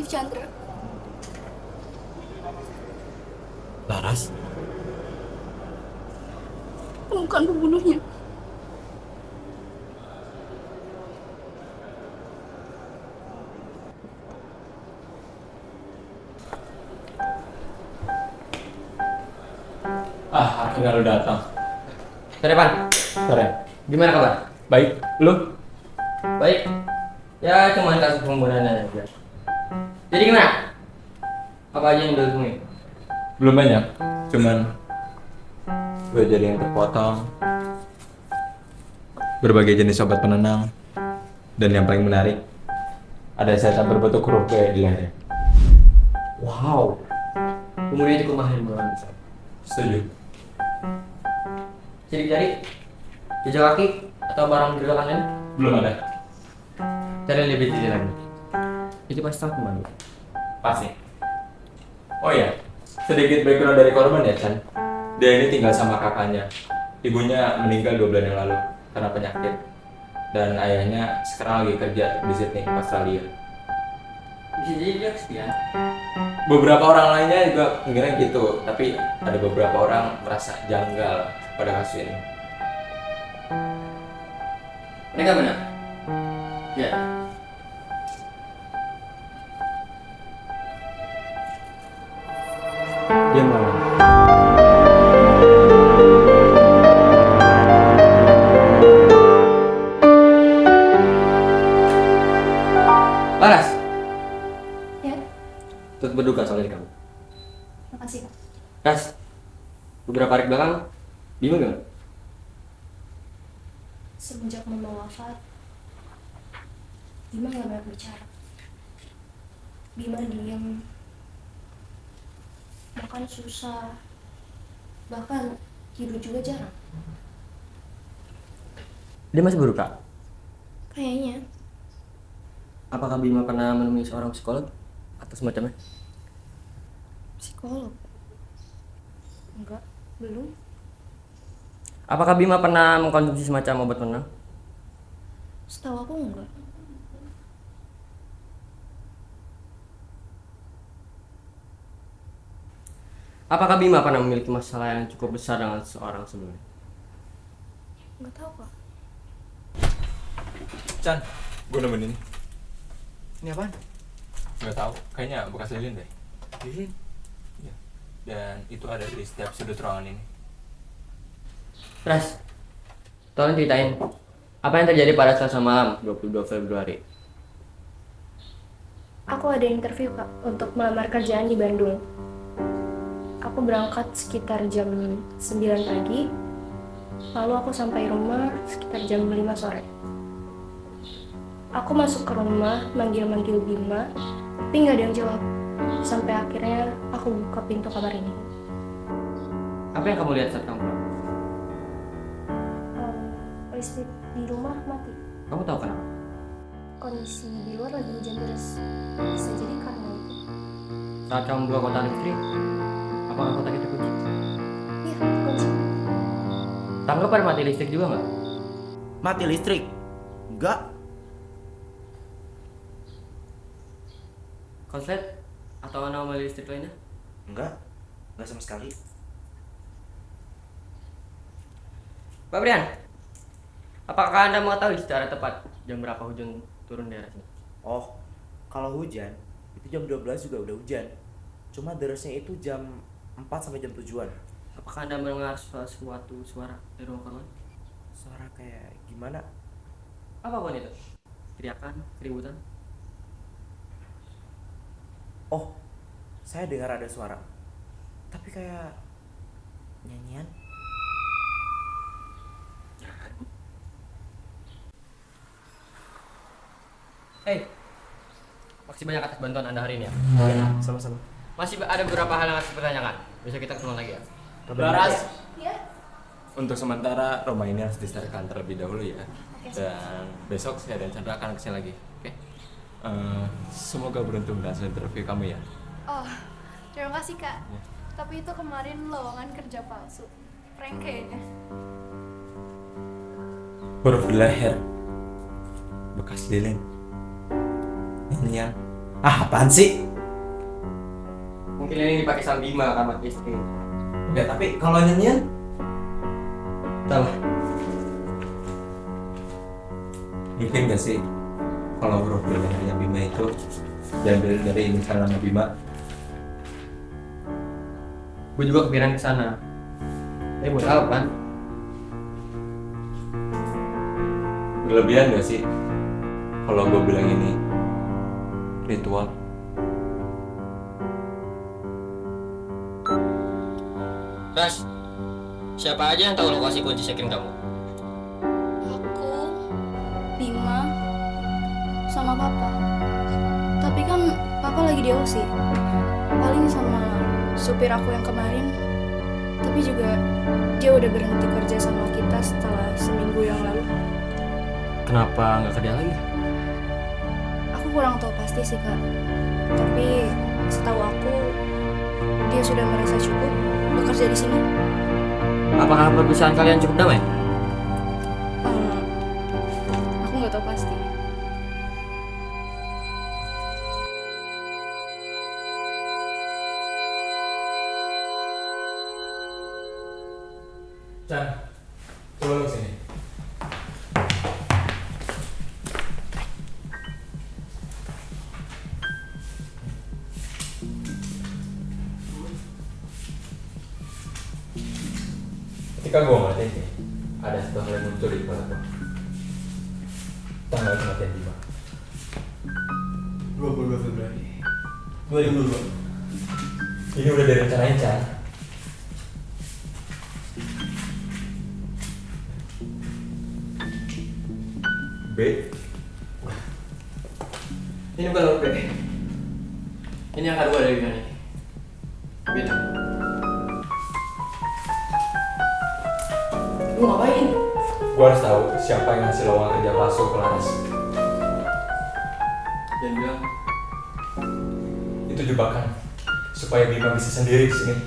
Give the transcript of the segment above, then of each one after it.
Detektif Chandra. Laras? Bukan pembunuhnya. Akhirnya lu datang. Sore, Pan. Sore. Gimana kabar? Baik, lu? Baik. Ya, cuma kasus pembunuhan aja. Jadi gimana? Apa aja yang udah ditemuin? Belum banyak. Cuman gue jadi yang terpotong. Berbagai jenis obat penenang. Dan yang paling menarik, ada sayatan berbentuk huruf B di lehernya. Wow. Pembunuhnya cukup mahir banget. Setuju. Sidik-jari, jejak kaki, atau barang mencurigakan lain? Belum ada. Cari lebih detail lagi. Itu pasti sangat membantu. Pasti. Oh iya, sedikit background dari korban ya, Chan. Dia ini tinggal sama kakaknya. Ibunya meninggal 2 bulan yang lalu karena penyakit. Dan ayahnya sekarang lagi kerja di Sydney, Australia. Bisa jadi dia kesepian. Beberapa orang lainnya juga mengira gitu, tapi ada beberapa orang merasa janggal pada kasus ini. Mereka benar? Ya. Dia melawan. Laras, Ya, turut berduka soal ini kamu. makasih Pak. Ras, beberapa hari belakang, bingung gak? Semenjak Mama wafat, Bima gak banyak bicara. Bima diam, makan susah, bahkan tidur juga jarang. Dia masih berduka. Kayaknya Apakah Bima pernah menemui seorang psikolog atau semacamnya? psikolog. Enggak, belum. Apakah Bima pernah mengkonsumsi semacam obat penenang? Setahu aku enggak. Apakah Bima pernah memiliki masalah yang cukup besar dengan seorang sebelumnya? Enggak tahu Pak. Chan, gue nemenin. Ini apaan? Gak tahu, kayaknya bekas lilin deh. Lilin? Iya. Dan itu ada di setiap sudut ruangan ini. Ras, tolong ceritain apa yang terjadi pada Selasa malam 22 Februari. Aku ada interview Kak untuk melamar kerjaan di Bandung. Aku berangkat sekitar jam 9 pagi. Lalu aku sampai rumah sekitar jam 5 sore. Aku masuk ke rumah, manggil-manggil Bima, tapi nggak ada yang jawab. Sampai akhirnya aku buka pintu kamar ini. Apa yang kamu lihat saat kamu pulang? Listrik di rumah mati. Kamu tahu kenapa? Kondisi di luar lagi hujan deras. Bisa jadi karena itu. Saat kamu buka kotak listrik, apakah kotak itu kunci? Iya, kunci. Tanggapan mati listrik juga nggak? Mati listrik? Enggak. Konslet atau anomali listrik lainnya? Enggak sama sekali. Pak Brian, apakah Anda mengetahui secara tepat jam berapa hujan turun di daerah sini? Oh, kalau hujan, itu jam 12 juga udah hujan. Cuma derasnya itu jam 4 sampai jam 7-an. Apakah Anda mendengar suatu suara dari ruang korban? Suara kayak gimana? Apapun itu? Teriakan, keributan? Oh, saya dengar ada suara. Tapi kayak nyanyian. Hey, makasih banyak atas bantuan Anda hari ini ya. Sama-sama. Masih ada beberapa hal yang harus dipertanyakan. Bisa kita ketemu lagi ya. Laras, Ya. untuk sementara rumah ini harus disediakan terlebih dahulu ya. Oke. Dan besok saya dan Chandra akan kesini lagi. Oke? Semoga beruntung dan hasil interview kamu ya. Oh, terima kasih Kak. Ya. Tapi itu kemarin lowongan kerja palsu. Prank kayaknya. Huruf di leher, bekas lilin, nyanyian, Ah, apaan sih? Mungkin ini dipakai sama Bima kamar istri. Ya tapi kalau nyanyian Salah. Mungkin gak sih kalau huruf belakangnya Bima itu diambil dari inisial nama Bima? Gue juga kepikiran ke sana. Buat apa kan? Berlebihan gak sih kalau gue bilang ini ritual? Ras, siapa aja yang tahu lokasi kunci check-in kamu? Aku, Bima, sama Papa. Tapi kan Papa lagi di OC. Paling sama supir aku yang kemarin. Tapi juga dia udah berhenti kerja sama kita setelah seminggu yang lalu. Kenapa nggak kerja lagi? Aku kurang tahu pasti sih kak. Tapi setahu aku dia sudah merasa cukup bekerja di sini. Apakah perpisahan kalian cukup damai? Aku nggak tahu pasti. Chan, coba lu sini. Ketika gue mati nih, ada satu hal yang muncul di kepala gue. Tanggal kematian Bima 22 Februari 2022. Ini udah direncanain, Chan. B. Ini bukan nomor B. Ini yang kedua dari Bima nih. Beda. Lu ngapain? Gue harus tahu siapa yang ngasih lowongan kerja palsu ke Laras. Dan bilang Itu jebakan supaya Bima bisa sendiri di sini.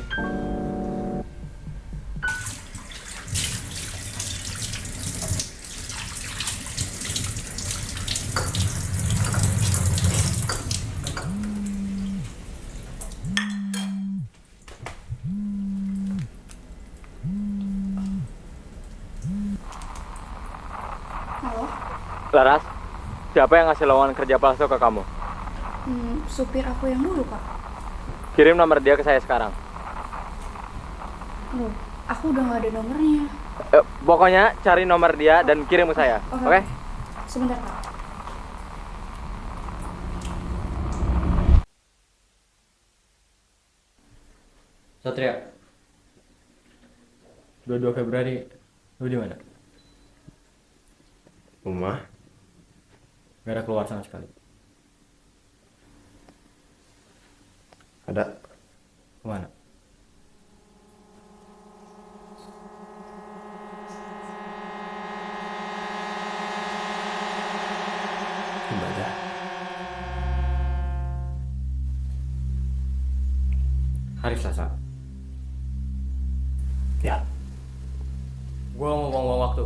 Halo, Laras, siapa yang ngasih lowongan kerja palsu ke kamu? supir aku yang dulu kak. Kirim nomor dia ke saya sekarang. Loh, aku udah nggak ada nomornya. Pokoknya cari nomor dia dan kirim ke saya, oke? Sebentar kak. Satria. 22 Februari, lu di mana? Rumah. Gak ada keluar sama sekali. Ada. Kemana? Ibadah. Hari Selasa. Ya. Gua mau buang-buang waktu.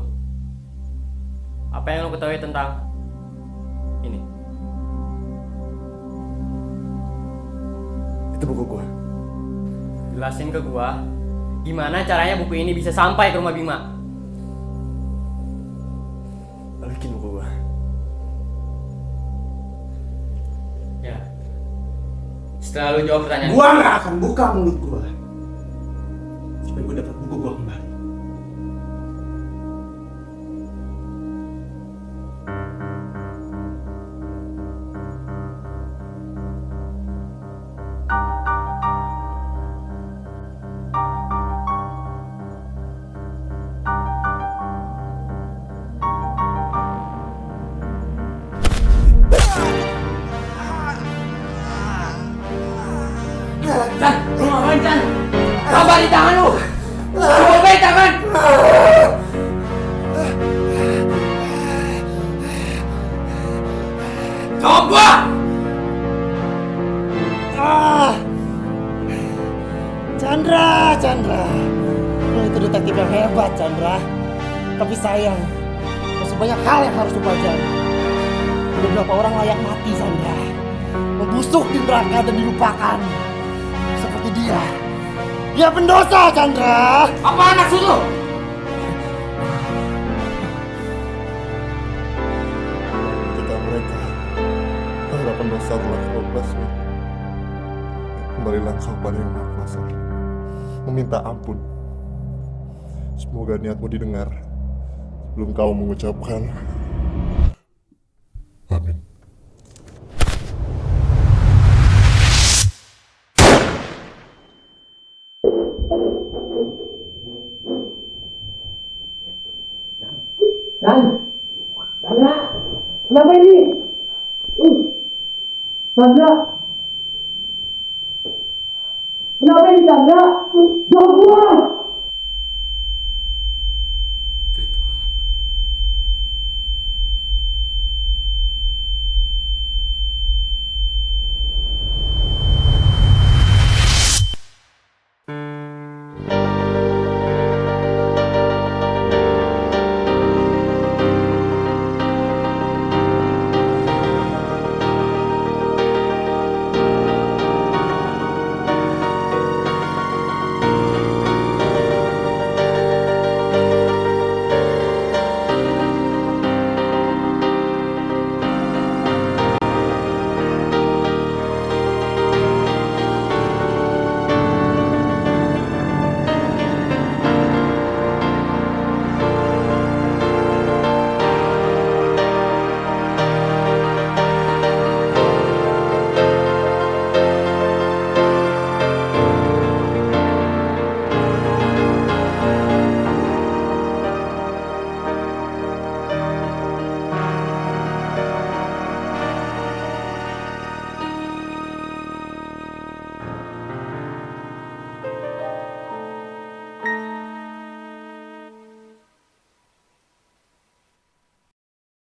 Apa yang lo ketahui tentang ini? Itu buku gua. Jelasin ke gua gimana caranya buku ini bisa sampai ke rumah Bima. Balikin buku gua. Ya. Setelah lu jawab pertanyaan Gua nggak akan buka mulut gua. Supaya gua dapat buku gua kembali. Chan, lu ngapain Chan? Apa di tangan lu? Coba baik tangan. Coba. Chandra, lo itu detektif yang hebat, Chandra. Tapi sayang, masih banyak hal yang harus lu pelajari. Beberapa orang layak mati, Chandra. membusuk di neraka dan dilupakan. Seperti dia. Dia pendosa, Chandra. Apa maksud lu? Ketika mereka harapan dosa telah keroplasnya, kembalilah kau pada yang Maha Kuasa, meminta ampun. Semoga niatmu didengar sebelum kau mengucapkan amin. Chandra, kenapa ini? Chandra, kenapa ini Chandra? Jawab gua!